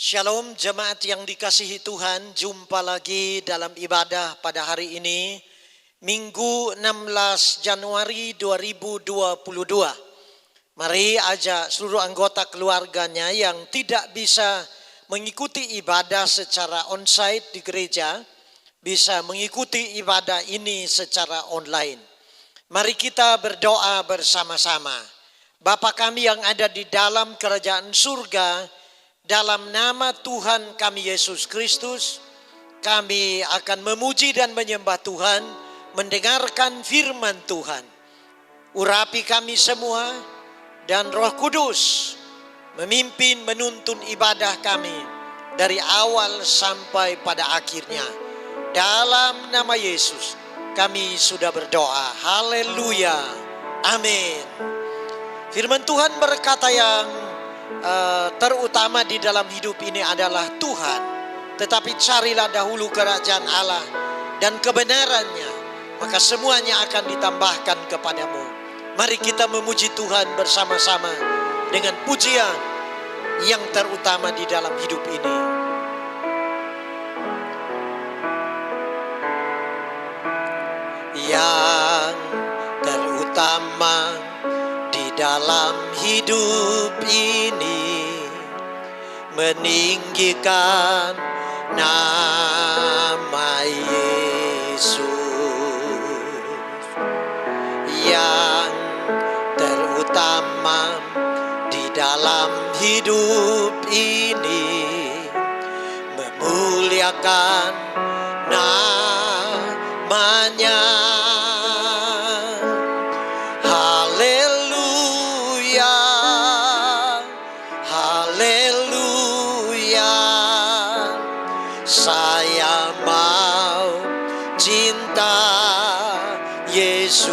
Shalom jemaat yang dikasihi Tuhan, jumpa lagi dalam ibadah pada hari ini, Minggu 16 Januari 2022. Mari ajak seluruh anggota keluarganya yang tidak bisa mengikuti ibadah secara onsite di gereja, bisa mengikuti ibadah ini secara online. Mari kita berdoa bersama-sama. Bapa kami yang ada di dalam kerajaan surga, dalam nama Tuhan kami Yesus Kristus, kami akan memuji dan menyembah Tuhan, mendengarkan firman Tuhan. Urapi kami semua dan Roh Kudus memimpin menuntun ibadah kami dari awal sampai pada akhirnya. Dalam nama Yesus kami sudah berdoa. Haleluya. Amin. Firman Tuhan berkata yang terutama di dalam hidup ini adalah Tuhan. Tetapi carilah dahulu kerajaan Allah dan kebenarannya, maka semuanya akan ditambahkan kepadamu. Mari kita memuji Tuhan bersama-sama dengan pujian yang terutama di dalam hidup ini. Yang terutama di dalam hidup ini, meninggikan nama Yesus. Yang terutama di dalam hidup ini, memuliakan namanya. Saya mau cinta Yesus.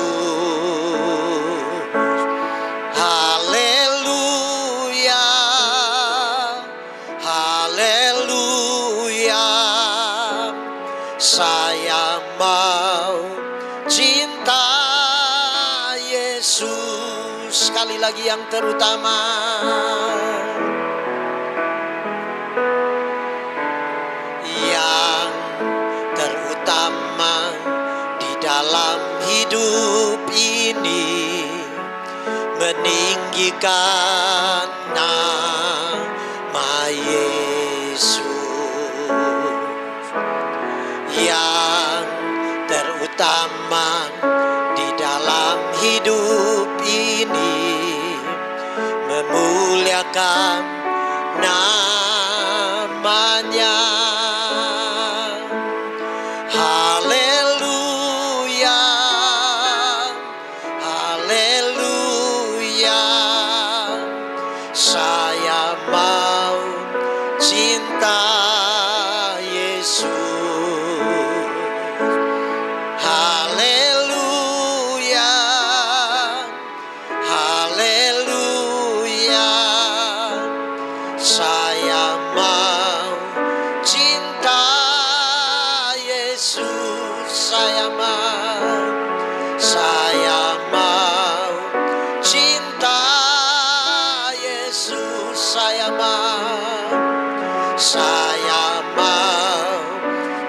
Haleluya, haleluya. Saya mau cinta Yesus. Sekali lagi yang terutama. Dalam hidup ini, meninggikan nama Yesus. Yang terutama di dalam hidup ini, memuliakan namanya. Saya mau cinta Yesus. Haleluya, haleluya. Saya mau cinta Yesus. Saya mau cinta Yesus. Saya mau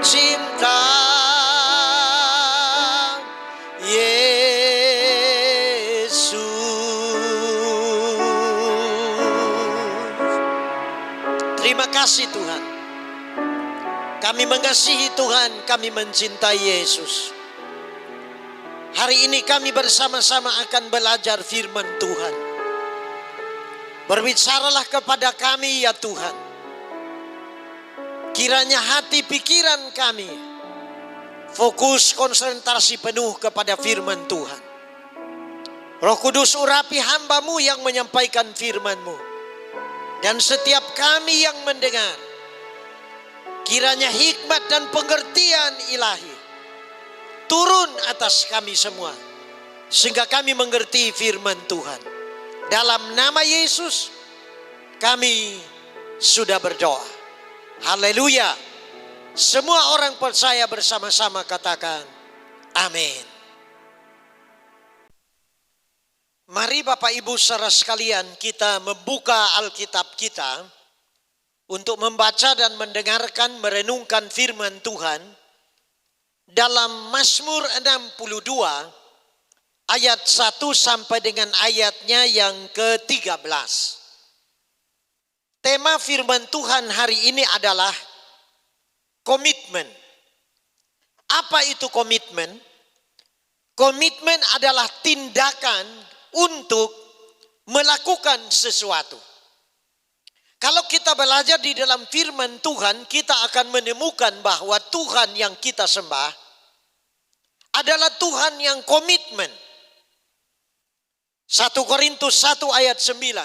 cinta Yesus. Terima kasih Tuhan. Kami mengasihi Tuhan, kami mencintai Yesus. Hari ini kami bersama-sama akan belajar firman Tuhan. Berbicaralah kepada kami ya Tuhan. Kiranya hati pikiran kami fokus konsentrasi penuh kepada firman Tuhan. Roh Kudus urapi hamba-Mu yang menyampaikan firman-Mu. Dan setiap kami yang mendengar, kiranya hikmat dan pengertian ilahi turun atas kami semua, sehingga kami mengerti firman Tuhan. Dalam nama Yesus kami sudah berdoa. Haleluya. Semua orang percaya bersama-sama katakan amin. Mari Bapak Ibu saudara sekalian, kita membuka Alkitab kita untuk membaca dan mendengarkan merenungkan firman Tuhan dalam Mazmur 62 ayat 1 sampai dengan ayatnya yang ke-13. Tema firman Tuhan hari ini adalah komitmen. Apa itu komitmen? Komitmen adalah tindakan untuk melakukan sesuatu. Kalau kita belajar di dalam firman Tuhan, kita akan menemukan bahwa Tuhan yang kita sembah adalah Tuhan yang komitmen. 1 Korintus 1 ayat 9.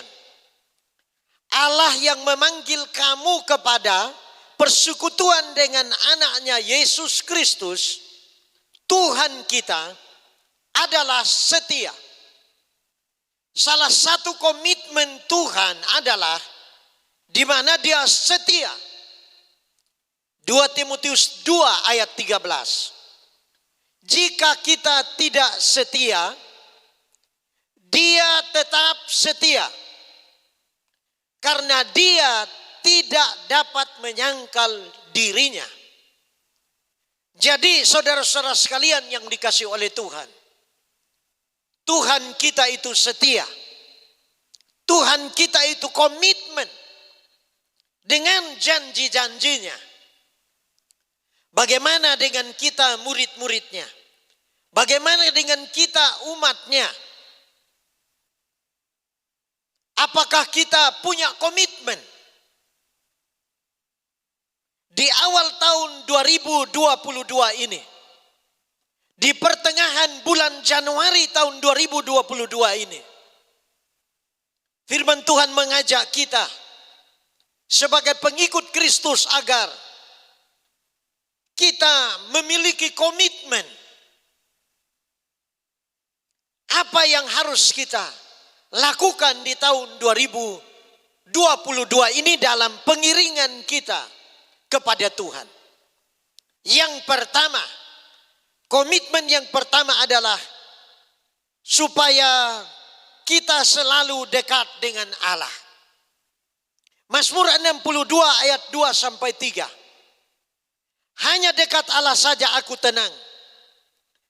Allah yang memanggil kamu kepada persekutuan dengan anaknya Yesus Kristus, Tuhan kita adalah setia. Salah satu komitmen Tuhan adalah di mana Dia setia. 2 Timotius 2 ayat 13. Jika kita tidak setia, Dia tetap setia. Karena Dia tidak dapat menyangkal dirinya. Jadi saudara-saudara sekalian yang dikasihi oleh Tuhan, Tuhan kita itu setia. Tuhan kita itu komitmen dengan janji-janjinya. Bagaimana dengan kita murid-muridnya? Bagaimana dengan kita umatnya? Apakah kita punya komitmen? Di awal tahun 2022 ini, di pertengahan bulan Januari tahun 2022 ini, firman Tuhan mengajak kita sebagai pengikut Kristus agar kita memiliki komitmen. Apa yang harus kita lakukan di tahun 2022 ini dalam pengiringan kita kepada Tuhan? Yang pertama, komitmen yang pertama adalah supaya kita selalu dekat dengan Allah. Mazmur 62 ayat 2 sampai 3. Hanya dekat Allah saja aku tenang,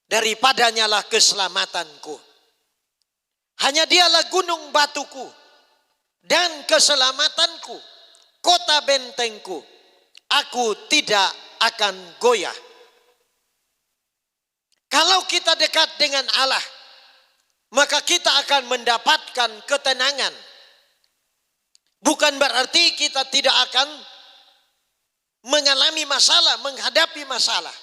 daripadanya lah keselamatanku. Hanya Dialah gunung batuku dan keselamatanku, kota bentengku. Aku tidak akan goyah. Kalau kita dekat dengan Allah, maka kita akan mendapatkan ketenangan. Bukan berarti kita tidak akan mengalami masalah, menghadapi masalah.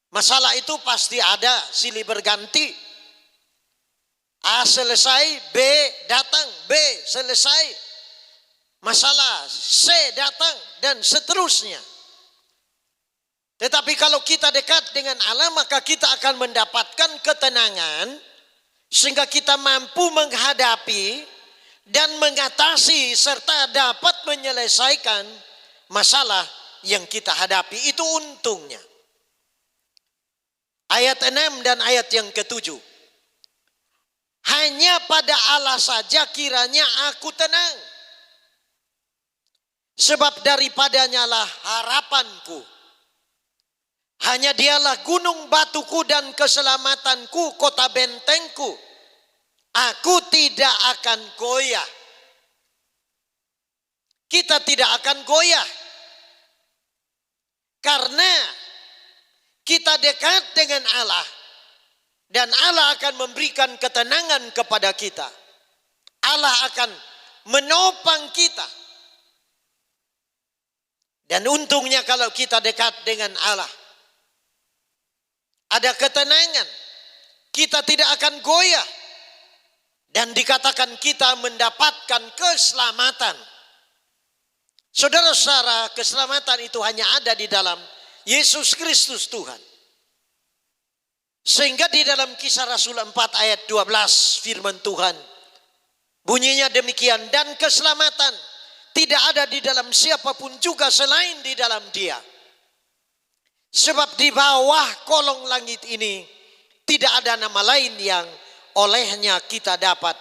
Masalah itu pasti ada, silih berganti. A selesai, B datang, B selesai, masalah C datang, dan seterusnya. Tetapi kalau kita dekat dengan Allah, maka kita akan mendapatkan ketenangan sehingga kita mampu menghadapi dan mengatasi serta dapat menyelesaikan masalah yang kita hadapi. Itu untungnya. Ayat 6 dan ayat yang ke-7. Hanya pada Allah saja kiranya aku tenang, sebab daripadanya lah harapanku. Hanya Dialah gunung batuku dan keselamatanku, kota bentengku. Aku tidak akan goyah. Kita tidak akan goyah karena kita dekat dengan Allah. Dan Allah akan memberikan ketenangan kepada kita. Allah akan menopang kita. Dan untungnya kalau kita dekat dengan Allah, ada ketenangan. Kita tidak akan goyah. Dan dikatakan kita mendapatkan keselamatan. Saudara-saudara, keselamatan itu hanya ada di dalam Yesus Kristus Tuhan. Sehingga di dalam Kisah Rasul 4 ayat 12 firman Tuhan bunyinya demikian, dan keselamatan tidak ada di dalam siapapun juga selain di dalam Dia. Sebab di bawah kolong langit ini tidak ada nama lain yang olehnya kita dapat.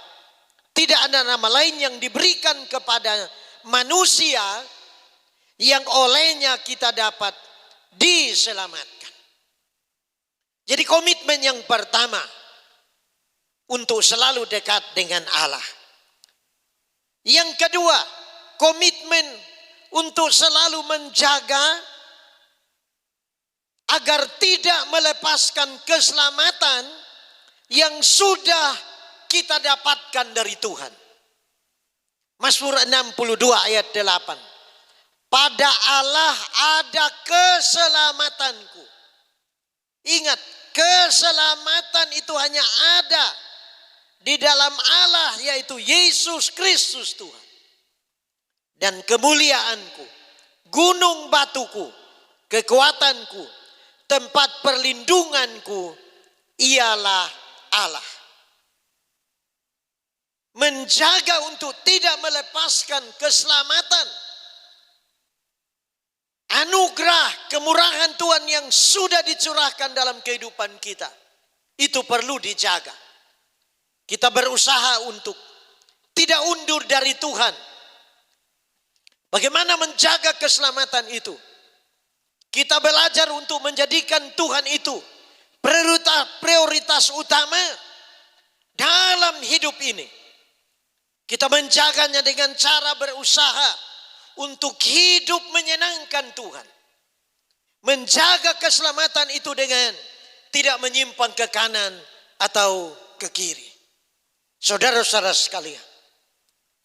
Tidak ada nama lain yang diberikan kepada manusia yang olehnya kita dapat diselamatkan. Jadi komitmen yang pertama untuk selalu dekat dengan Allah. Yang kedua, komitmen untuk selalu menjaga agar tidak melepaskan keselamatan yang sudah kita dapatkan dari Tuhan. Mazmur 62 ayat 8. Pada Allah ada keselamatanku. Ingat, keselamatan itu hanya ada di dalam Allah, yaitu Yesus Kristus Tuhan. Dan kemuliaanku, gunung batuku, kekuatanku, tempat perlindunganku ialah Allah. Menjaga untuk tidak melepaskan keselamatan, anugerah, kemurahan Tuhan yang sudah dicurahkan dalam kehidupan kita, itu perlu dijaga. Kita berusaha untuk tidak undur dari Tuhan. Bagaimana menjaga keselamatan itu? Kita belajar untuk menjadikan Tuhan itu prioritas utama dalam hidup ini. Kita menjaganya dengan cara berusaha untuk hidup menyenangkan Tuhan. Menjaga keselamatan itu dengan tidak menyimpang ke kanan atau ke kiri. Saudara-saudara sekalian,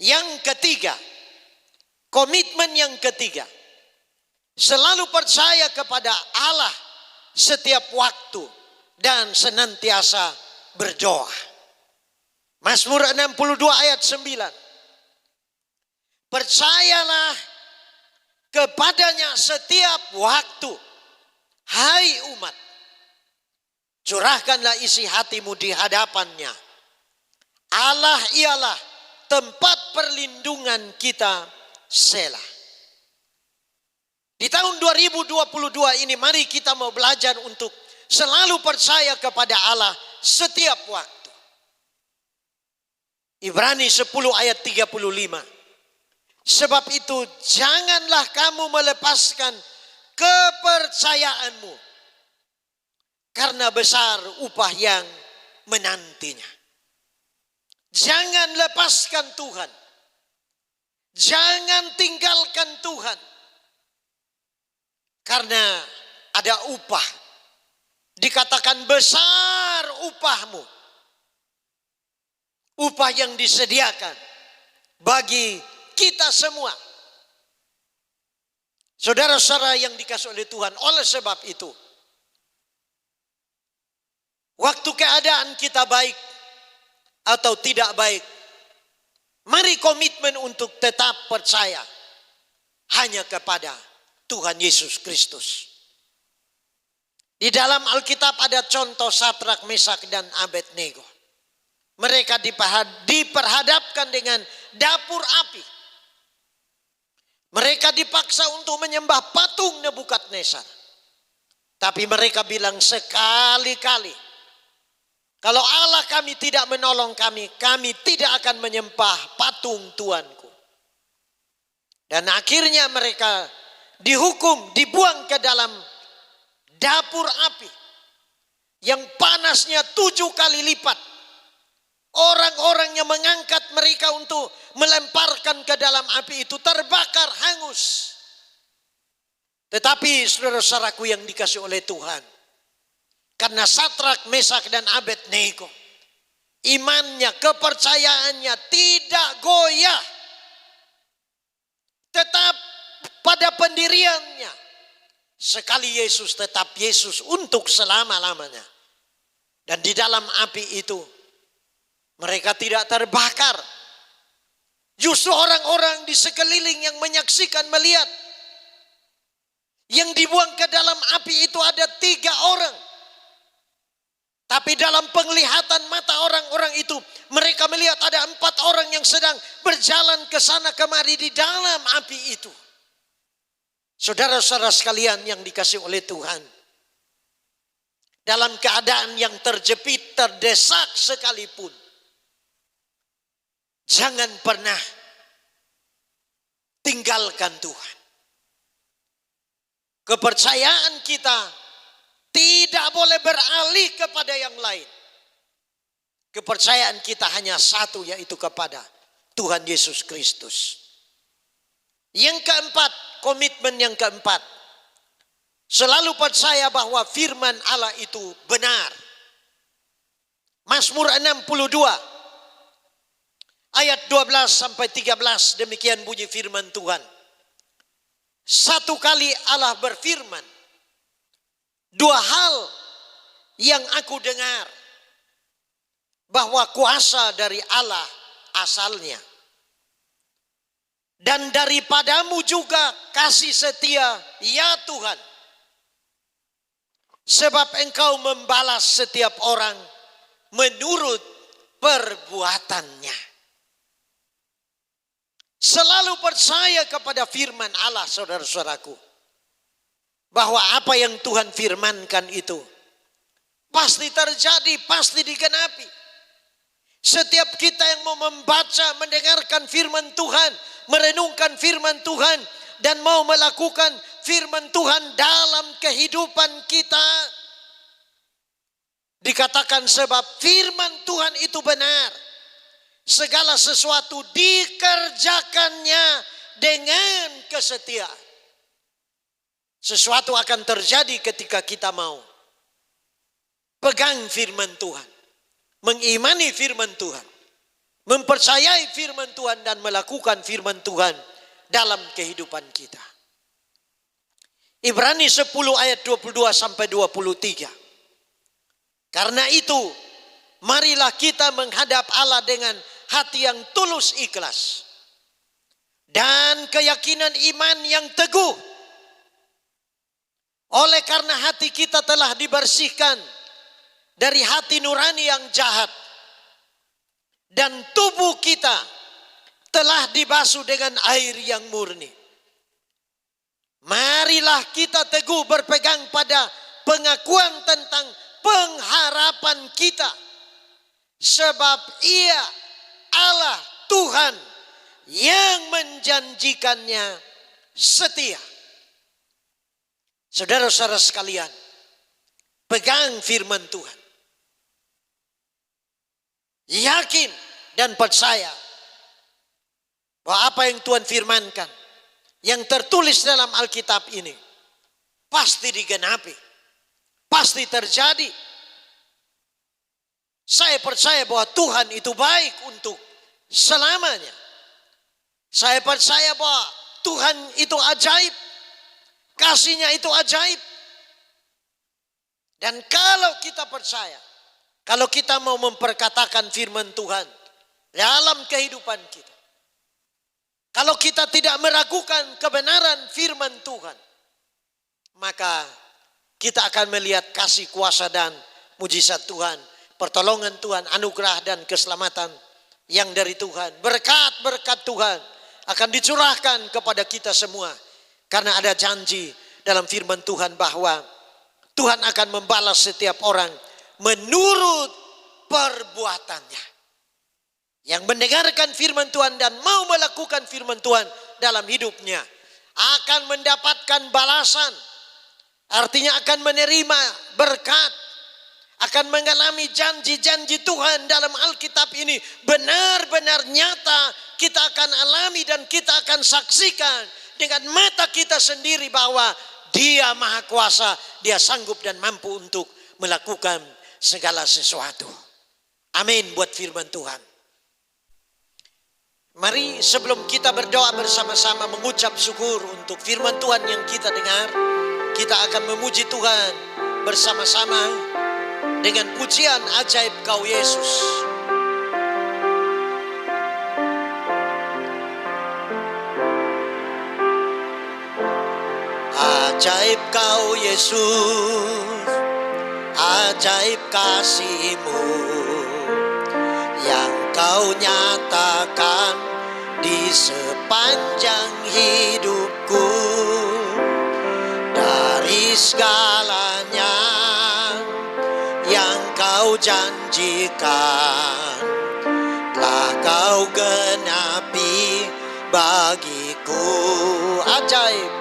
yang ketiga, komitmen yang ketiga, selalu percaya kepada Allah setiap waktu dan senantiasa berdoa. Mazmur 62 ayat 9. Percayalah kepadanya setiap waktu, hai umat. Curahkanlah isi hatimu di hadapannya. Allah ialah tempat perlindungan kita, Selah. Di tahun 2022 ini mari kita mau belajar untuk selalu percaya kepada Allah setiap waktu. Ibrani 10 ayat 35. Sebab itu janganlah kamu melepaskan kepercayaanmu, karena besar upah yang menantinya. Jangan lepaskan Tuhan. Jangan tinggalkan Tuhan. Karena ada upah. Dikatakan besar upahmu. Upah yang disediakan bagi kita semua. Saudara-saudara yang dikasihi oleh Tuhan, oleh sebab itu, waktu keadaan kita baik atau tidak baik, mari komitmen untuk tetap percaya hanya kepada Tuhan Yesus Kristus. Di dalam Alkitab ada contoh Sadrak, Mesak, dan Abednego. Mereka diperhadapkan dengan dapur api. Mereka dipaksa untuk menyembah patung Nebukadnezar. Tapi mereka bilang sekali-kali, kalau Allah kami tidak menolong kami, kami tidak akan menyembah patung Tuanku. Dan akhirnya mereka dihukum, dibuang ke dalam dapur api yang panasnya 7 kali lipat. Orang-orang yang mengangkat mereka untuk melemparkan ke dalam api itu terbakar hangus. Tetapi saudara-saudaraku yang dikasihi oleh Tuhan, karena Sadrak, Mesak, dan Abednego, imannya, kepercayaannya tidak goyah. Tetap pada pendiriannya. Sekali Yesus, tetap Yesus untuk selama-lamanya. Dan di dalam api itu, mereka tidak terbakar. Justru orang-orang di sekeliling yang menyaksikan, melihat. Yang dibuang ke dalam api itu ada 3 orang. Tapi dalam penglihatan mata orang-orang itu, mereka melihat ada 4 orang yang sedang berjalan ke sana kemari di dalam api itu. Saudara-saudara sekalian yang dikasihi oleh Tuhan, dalam keadaan yang terjepit, terdesak sekalipun, jangan pernah tinggalkan Tuhan. Kepercayaan kita tidak boleh beralih kepada yang lain. Kepercayaan kita hanya satu, yaitu kepada Tuhan Yesus Kristus. Yang keempat, komitmen yang keempat, selalu percaya bahwa firman Allah itu benar. Mazmur 62 ayat 12 sampai 13, demikian bunyi firman Tuhan. Satu kali Allah berfirman, dua hal yang aku dengar, bahwa kuasa dari Allah asalnya, dan daripadamu juga kasih setia, ya Tuhan. Sebab engkau membalas setiap orang menurut perbuatannya. Selalu percaya kepada firman Allah, saudara-saudaraku, bahwa apa yang Tuhan firmankan itu pasti terjadi, pasti digenapi. Setiap kita yang mau membaca, mendengarkan firman Tuhan, merenungkan firman Tuhan, dan mau melakukan firman Tuhan dalam kehidupan kita, dikatakan sebab firman Tuhan itu benar, segala sesuatu dikerjakannya dengan kesetiaan. Sesuatu akan terjadi ketika kita mau pegang firman Tuhan, mengimani firman Tuhan, mempercayai firman Tuhan, dan melakukan firman Tuhan dalam kehidupan kita. Ibrani 10 ayat 22 sampai 23. Karena itu, marilah kita menghadap Allah dengan hati yang tulus ikhlas dan keyakinan iman yang teguh. Oleh karena hati kita telah dibersihkan dari hati nurani yang jahat, dan tubuh kita telah dibasuh dengan air yang murni. Marilah kita teguh berpegang pada pengakuan tentang pengharapan kita, sebab Ia Allah Tuhan yang menjanjikannya setia. Saudara-saudara sekalian, pegang firman Tuhan. Yakin dan percaya bahwa apa yang Tuhan firmankan, yang tertulis dalam Alkitab ini, pasti digenapi, pasti terjadi. Saya percaya bahwa Tuhan itu baik untuk selamanya. Saya percaya bahwa Tuhan itu ajaib, kasih-Nya itu ajaib. Dan kalau kita percaya, kalau kita mau memperkatakan firman Tuhan dalam kehidupan kita, kalau kita tidak meragukan kebenaran firman Tuhan, maka kita akan melihat kasih, kuasa, dan mujizat Tuhan, pertolongan Tuhan, anugerah dan keselamatan yang dari Tuhan. Berkat-berkat Tuhan akan dicurahkan kepada kita semua. Karena ada janji dalam firman Tuhan bahwa Tuhan akan membalas setiap orang menurut perbuatannya. Yang mendengarkan firman Tuhan dan mau melakukan firman Tuhan dalam hidupnya akan mendapatkan balasan. Artinya akan menerima berkat, akan mengalami janji-janji Tuhan dalam Alkitab ini benar-benar nyata. Kita akan alami dan kita akan saksikan dengan mata kita sendiri bahwa Dia Maha Kuasa, Dia sanggup dan mampu untuk melakukan segala sesuatu. Amin buat firman Tuhan. Mari sebelum kita berdoa bersama-sama mengucap syukur untuk firman Tuhan yang kita dengar, kita akan memuji Tuhan bersama-sama dengan pujian ajaib Kau Yesus. Ajaib Kau Yesus, ajaib kasih-Mu yang Kau nyatakan di sepanjang hidupku. Dari segalanya yang Kau janjikan telah Kau genapi bagiku. bagiku. Ajaib,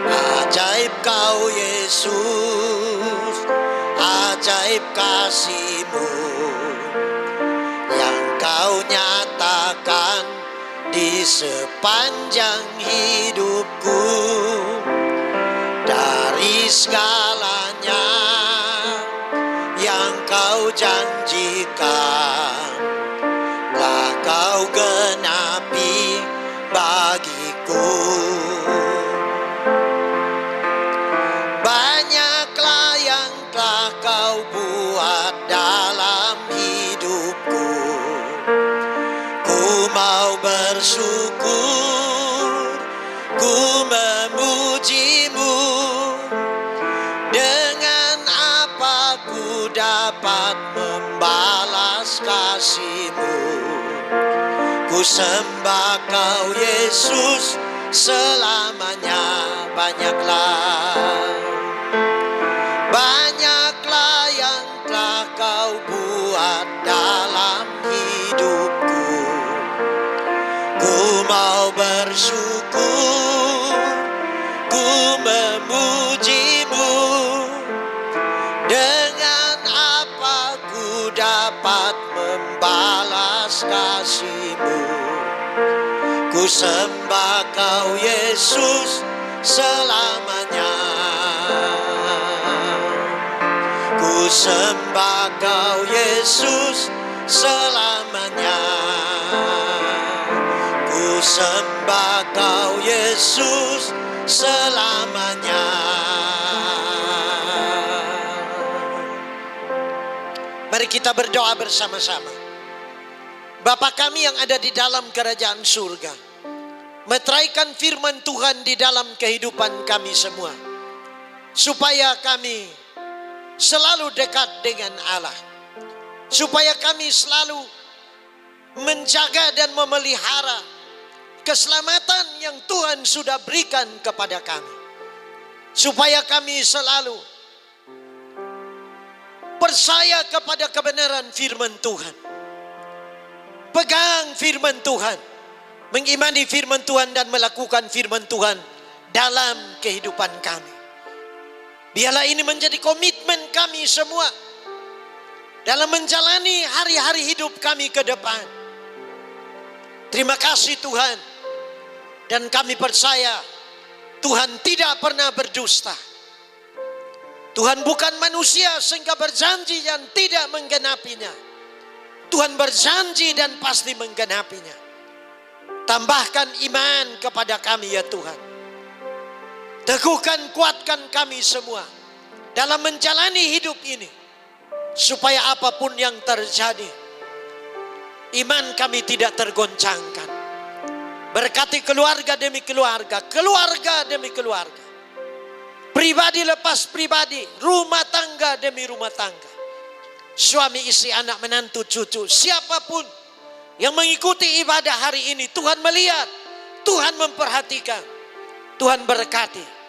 ajaib kau Yesus, ajaib kasih-Mu yang kau nyatakan di sepanjang hidupku. Dari segalanya yang kau janjikan, telah kau genapi bagiku. Banyaklah yang telah kau buat dalam hidupku. Ku mau bersyukur, ku memuji-Mu. Dengan apa ku dapat membalas kasih-Mu? Ku sembah kau Yesus selamanya. Banyaklah yang telah kau buat dalam hidupku. Ku mau bersyukur, ku memuji-Mu. Dengan apa ku dapat membalas kasih-Mu? Ku sembah kau Yesus selamanya. Ku sembah kau Yesus selamanya. Ku sembah kau Yesus selamanya. Mari kita berdoa bersama-sama. Bapa kami yang ada di dalam kerajaan surga, meteraikan firman Tuhan di dalam kehidupan kami semua, supaya kami selalu dekat dengan Allah, supaya kami selalu menjaga dan memelihara keselamatan yang Tuhan sudah berikan kepada kami, supaya kami selalu percaya kepada kebenaran firman Tuhan, pegang firman Tuhan, mengimani firman Tuhan dan melakukan firman Tuhan dalam kehidupan kami. Biarlah ini menjadi komitmen kami semua dalam menjalani hari-hari hidup kami ke depan. Terima kasih Tuhan, dan kami percaya Tuhan tidak pernah berdusta. Tuhan bukan manusia sehingga berjanji dan tidak menggenapinya. Tuhan berjanji dan pasti menggenapinya. Tambahkan iman kepada kami ya Tuhan. Teguhkan, kuatkan kami semua dalam menjalani hidup ini, supaya apapun yang terjadi, iman kami tidak tergoncangkan. Berkati keluarga demi keluarga, keluarga demi keluarga, pribadi lepas pribadi, rumah tangga demi rumah tangga, suami istri, anak menantu cucu, siapapun yang mengikuti ibadah hari ini, Tuhan melihat, Tuhan memperhatikan, Tuhan berkati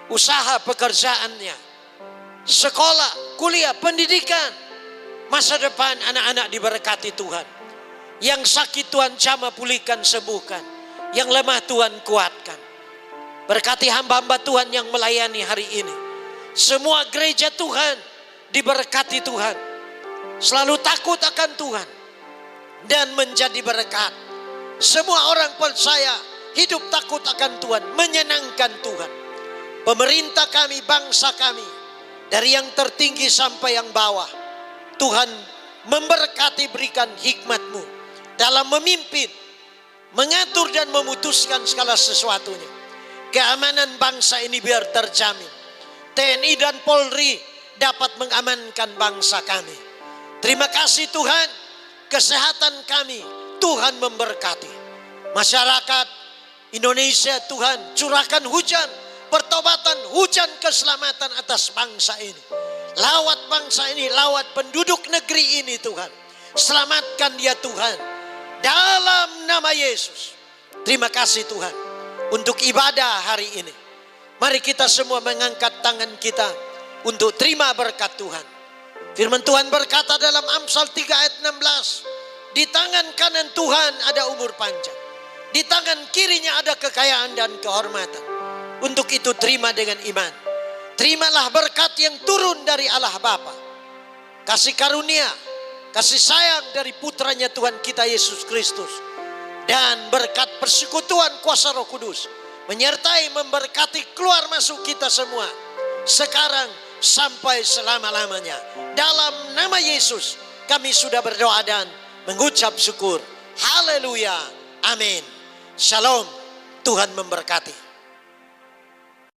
usaha pekerjaannya, sekolah, kuliah, pendidikan, masa depan anak-anak diberkati Tuhan. Yang sakit Tuhan jamah, pulihkan, sembuhkan. Yang lemah Tuhan kuatkan. Berkati hamba-hamba Tuhan yang melayani hari ini. Semua gereja Tuhan diberkati Tuhan. Selalu takut akan Tuhan dan menjadi berkat. Semua orang percaya hidup takut akan Tuhan, menyenangkan Tuhan. Pemerintah kami, bangsa kami, dari yang tertinggi sampai yang bawah, Tuhan memberkati, berikan hikmat-Mu dalam memimpin, mengatur dan memutuskan segala sesuatunya. Keamanan bangsa ini biar terjamin. TNI dan Polri dapat mengamankan bangsa kami. Terima kasih Tuhan, kesehatan kami Tuhan memberkati. Masyarakat Indonesia Tuhan curahkan hujan pertobatan, hujan keselamatan atas bangsa ini. Lawat bangsa ini, lawat penduduk negeri ini Tuhan. Selamatkan dia Tuhan, dalam nama Yesus. Terima kasih Tuhan untuk ibadah hari ini. Mari kita semua mengangkat tangan kita untuk terima berkat Tuhan. Firman Tuhan berkata dalam Amsal 3 ayat 16, di tangan kanan Tuhan ada umur panjang, Di tangan kirinya ada kekayaan dan kehormatan. Untuk itu terima dengan iman. Terimalah berkat yang turun dari Allah Bapa, kasih karunia, kasih sayang dari putranya Tuhan kita Yesus Kristus, dan berkat persekutuan kuasa Roh Kudus menyertai memberkati keluar masuk kita semua sekarang sampai selama-lamanya. Dalam nama Yesus kami sudah berdoa dan mengucap syukur. Haleluya. Amin. Shalom. Tuhan memberkati.